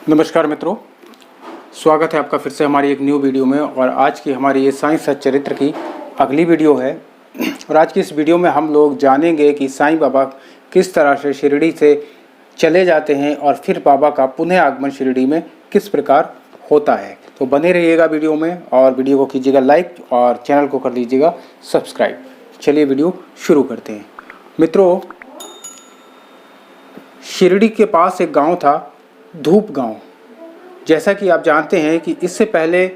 नमस्कार मित्रों, स्वागत है आपका फिर से हमारी एक न्यू वीडियो में। और आज की हमारी ये साईं सच्चरित्र की अगली वीडियो है। और आज की इस वीडियो में हम लोग जानेंगे कि साईं बाबा किस तरह से शिरडी से चले जाते हैं और फिर बाबा का पुनः आगमन शिरडी में किस प्रकार होता है। तो बने रहिएगा वीडियो में और वीडियो को कीजिएगा लाइक और चैनल को कर लीजिएगा सब्सक्राइब। चलिए वीडियो शुरू करते हैं। मित्रों, शिरडी के पास एक गांव था, धूप गांव। जैसा कि आप जानते हैं कि इससे पहले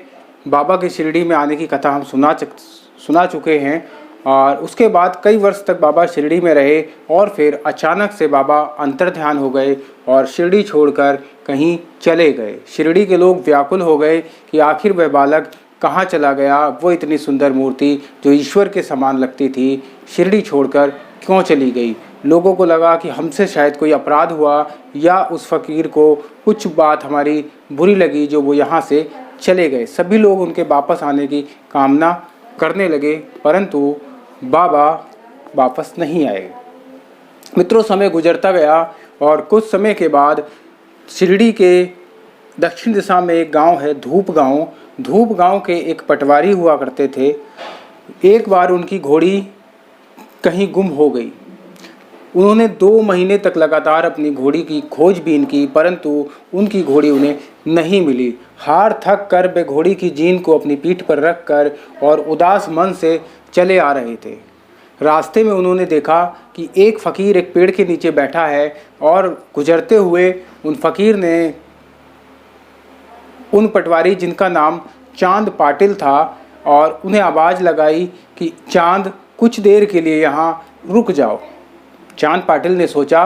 बाबा के शिरडी में आने की कथा हम सुना चुके हैं। और उसके बाद कई वर्ष तक बाबा शिरडी में रहे और फिर अचानक से बाबा अंतर्ध्यान हो गए और शिरडी छोड़कर कहीं चले गए। शिरडी के लोग व्याकुल हो गए कि आखिर वह बालक कहाँ चला गया। वो इतनी सुंदर मूर्ति जो ईश्वर के समान लगती थी, शिरडी छोड़कर क्यों चली गई। लोगों को लगा कि हमसे शायद कोई अपराध हुआ या उस फकीर को कुछ बात हमारी बुरी लगी जो वो यहाँ से चले गए। सभी लोग उनके वापस आने की कामना करने लगे, परंतु बाबा वापस नहीं आए। मित्रों, समय गुजरता गया और कुछ समय के बाद शिरडी के दक्षिण दिशा में एक गांव है, धूप गांव। धूप गांव के एक पटवारी हुआ करते थे। एक बार उनकी घोड़ी कहीं गुम हो गई। उन्होंने 2 महीने तक लगातार अपनी घोड़ी की खोजबीन की, परंतु उनकी घोड़ी उन्हें नहीं मिली। हार थक कर वे घोड़ी की जीन को अपनी पीठ पर रख कर और उदास मन से चले आ रहे थे। रास्ते में उन्होंने देखा कि एक फ़कीर एक पेड़ के नीचे बैठा है और गुजरते हुए उन फ़कीर ने उन पटवारी जिनका नाम चांद पाटिल था और उन्हें आवाज़ लगाई कि चांद, कुछ देर के लिए यहाँ रुक जाओ। चांद पाटिल ने सोचा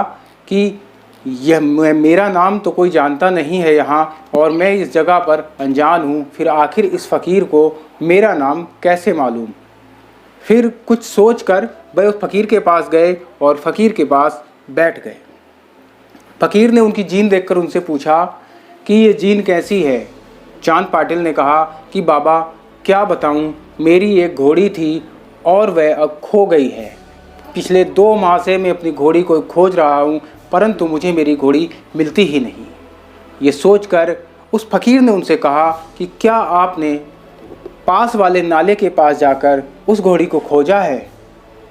कि यह मेरा नाम तो कोई जानता नहीं है यहाँ और मैं इस जगह पर अनजान हूँ, फिर आखिर इस फ़कीर को मेरा नाम कैसे मालूम। फिर कुछ सोचकर वह उस फ़कीर के पास गए और फ़कीर के पास बैठ गए। फ़कीर ने उनकी जीन देखकर उनसे पूछा कि ये जीन कैसी है। चांद पाटिल ने कहा कि बाबा, क्या बताऊँ, मेरी एक घोड़ी थी और वह अब खो गई है। पिछले 2 माह से मैं अपनी घोड़ी को खोज रहा हूँ, परंतु मुझे मेरी घोड़ी मिलती ही नहीं। ये सोचकर उस फ़कीर ने उनसे कहा कि क्या आपने पास वाले नाले के पास जाकर उस घोड़ी को खोजा है।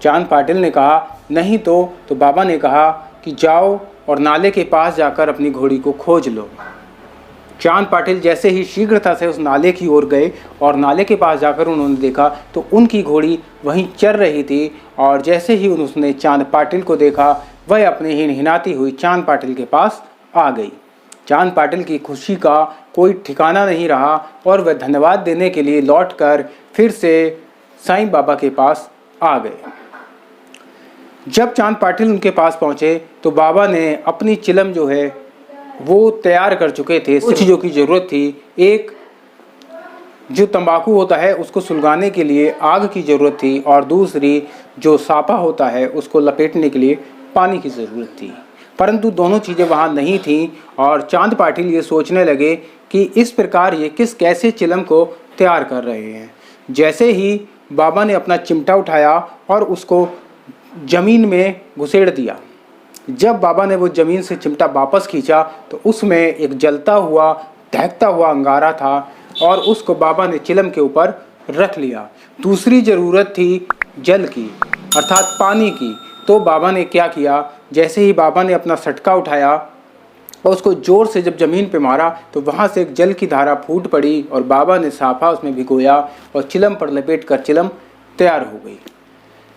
चांद पाटिल ने कहा नहीं तो बाबा ने कहा कि जाओ और नाले के पास जाकर अपनी घोड़ी को खोज लो। चांद पाटिल जैसे ही शीघ्रता से उस नाले की ओर गए और नाले के पास जाकर उन्होंने देखा तो उनकी घोड़ी वहीं चल रही थी। और जैसे ही उसने चांद पाटिल को देखा, वह अपने हिनहिनाती हुई चांद पाटिल के पास आ गई। चांद पाटिल की खुशी का कोई ठिकाना नहीं रहा और वह धन्यवाद देने के लिए लौटकर फिर से साईं बाबा के पास आ गए। जब चांद पाटिल उनके पास पहुँचे तो बाबा ने अपनी चिलम जो है वो तैयार कर चुके थे। कुछ चीज़ों की ज़रूरत थी। एक जो तंबाकू होता है उसको सुलगाने के लिए आग की ज़रूरत थी और दूसरी जो सापा होता है उसको लपेटने के लिए पानी की ज़रूरत थी। परंतु दोनों चीज़ें वहाँ नहीं थीं और चांद पाटिल ये सोचने लगे कि इस प्रकार ये कैसे चिलम को तैयार कर रहे हैं। जैसे ही बाबा ने अपना चिमटा उठाया और उसको ज़मीन में घुसेड़ दिया। जब बाबा ने वो ज़मीन से चिमटा वापस खींचा तो उसमें एक जलता हुआ दहकता हुआ अंगारा था और उसको बाबा ने चिलम के ऊपर रख लिया। दूसरी ज़रूरत थी जल की, अर्थात पानी की। तो बाबा ने क्या किया, जैसे ही बाबा ने अपना सटका उठाया और उसको ज़ोर से जब ज़मीन पे मारा तो वहाँ से एक जल की धारा फूट पड़ी और बाबा ने साफा उसमें भिगोया और चिलम पर लपेट कर चिलम तैयार हो गई।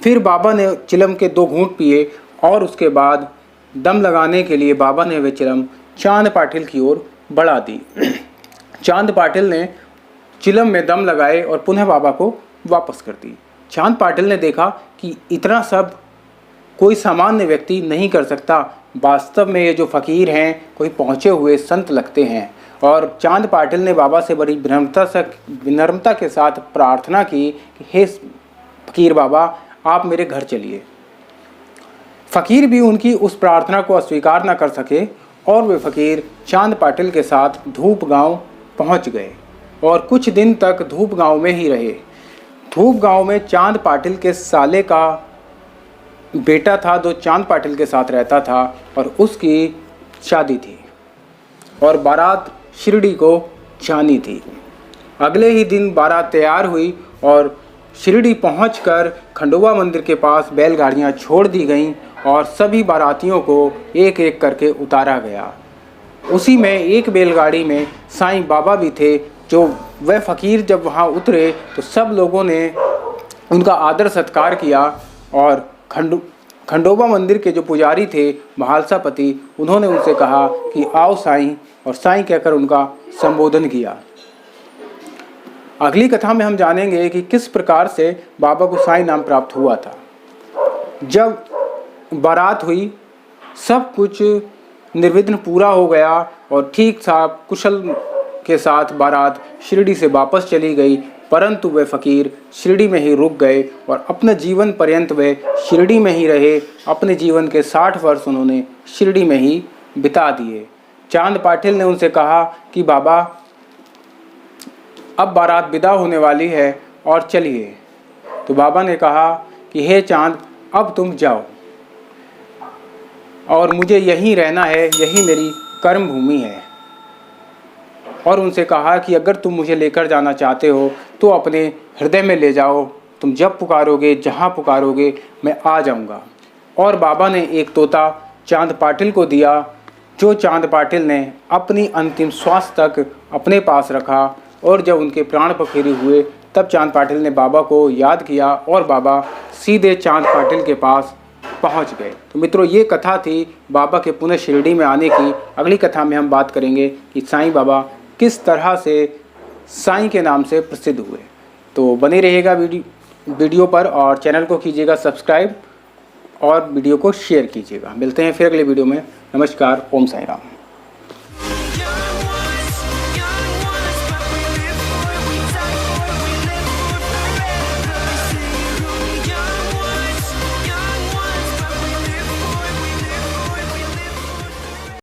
फिर बाबा ने चिलम के 2 घूंट पिए और उसके बाद दम लगाने के लिए बाबा ने वह चिलम चांद पाटिल की ओर बढ़ा दी। चांद पाटिल ने चिलम में दम लगाए और पुनः बाबा को वापस कर दी। चांद पाटिल ने देखा कि इतना सब कोई सामान्य व्यक्ति नहीं कर सकता। वास्तव में ये जो फ़कीर हैं कोई पहुँचे हुए संत लगते हैं। और चांद पाटिल ने बाबा से बड़ी विनम्रता के साथ प्रार्थना की कि हे फ़कीर बाबा, आप मेरे घर चलिए। फ़कीर भी उनकी उस प्रार्थना को अस्वीकार न कर सके और वे फ़कीर चांद पाटिल के साथ धूप गांव पहुंच गए और कुछ दिन तक धूप गांव में ही रहे। धूप गांव में चांद पाटिल के साले का बेटा था जो चांद पाटिल के साथ रहता था और उसकी शादी थी। और बारात शिरडी को जानी थी। अगले ही दिन बारात तैयार हुई और शिरडी पहुंचकर खंडोबा मंदिर के पास बैलगाड़ियां छोड़ दी गईं और सभी बारातियों को एक एक करके उतारा गया। उसी में एक बैलगाड़ी में साईं बाबा भी थे। जो वह फ़कीर जब वहां उतरे तो सब लोगों ने उनका आदर सत्कार किया और खंडोबा मंदिर के जो पुजारी थे महालसापति, उन्होंने उनसे कहा कि आओ साईं, और साईं कहकर उनका संबोधन किया। अगली कथा में हम जानेंगे कि किस प्रकार से बाबा को साईं नाम प्राप्त हुआ था। जब बारात हुई, सब कुछ निर्विघ्न पूरा हो गया और ठीक साफ कुशल के साथ बारात शिरडी से वापस चली गई, परंतु वे फ़कीर शिरडी में ही रुक गए और अपने जीवन पर्यंत वे शिरडी में ही रहे। अपने जीवन के 60 वर्ष उन्होंने शिरडी में ही बिता दिए। चांद पाटिल ने उनसे कहा कि बाबा, अब बारात विदा होने वाली है और चलिए। तो बाबा ने कहा कि हे चांद, अब तुम जाओ और मुझे यहीं रहना है, यही मेरी कर्म भूमि है। और उनसे कहा कि अगर तुम मुझे लेकर जाना चाहते हो तो अपने हृदय में ले जाओ, तुम जब पुकारोगे, जहाँ पुकारोगे, मैं आ जाऊँगा। और बाबा ने एक तोता चांद पाटिल को दिया, जो चांद पाटिल ने अपनी अंतिम श्वास तक अपने पास रखा। और जब उनके प्राण पखेरु हुए तब चांद पाटिल ने बाबा को याद किया और बाबा सीधे चांद पाटिल के पास पहुंच गए। तो मित्रों, ये कथा थी बाबा के पुनः शिरडी में आने की। अगली कथा में हम बात करेंगे कि साईं बाबा किस तरह से साईं के नाम से प्रसिद्ध हुए। तो बने रहिएगा वीडियो पर और चैनल को कीजिएगा सब्सक्राइब और वीडियो को शेयर कीजिएगा। मिलते हैं फिर अगले वीडियो में। नमस्कार। ओम साईं राम।